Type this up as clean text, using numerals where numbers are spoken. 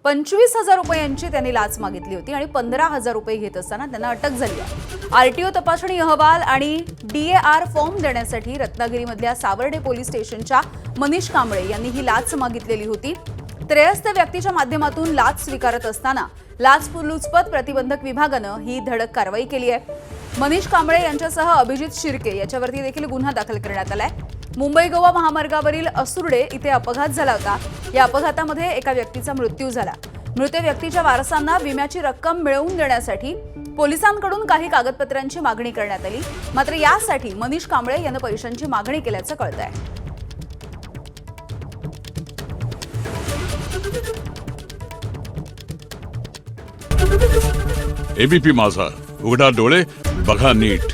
25,000 रुपयांची त्यांनी लाच मागितली होती आणि 15,000 रुपये घेत असताना त्यांना अटक झाली आहे। आरटीओ तपासणी अहवाल आणि डीएआर फॉर्म देण्यासाठी रत्नागिरीमधल्या सावर्डे पोलीस स्टेशनच्या मनीष कांबळे यांनी ही लाच मागितलेली होती। त्रयस्थ व्यक्तीच्या माध्यमातून लाच स्वीकारत असताना लाचलुचपत प्रतिबंधक विभागानं ही धडक कारवाई केली आहे। मनीष कांबळे यांच्यासह अभिजित शिर्के याच्यावरती देखील गुन्हा दाखल करण्यात आलाय। मुंबई गोवा महामार्गावरील असुर्डे इथे अपघात झाला होता। या अपघातामध्ये एका व्यक्तीचा मृत्यू झाला। मृत व्यक्तीच्या वारसांना विम्याची रक्कम मिळवून देण्यासाठी पोलिसांकडून काही कागदपत्रांची मागणी करण्यात आली, मात्र यासाठी मनीष कांबळे यांनी पैशांची मागणी केल्याचं कळतंय। एबीपी माझा, उघडा डोळे बघा नीट।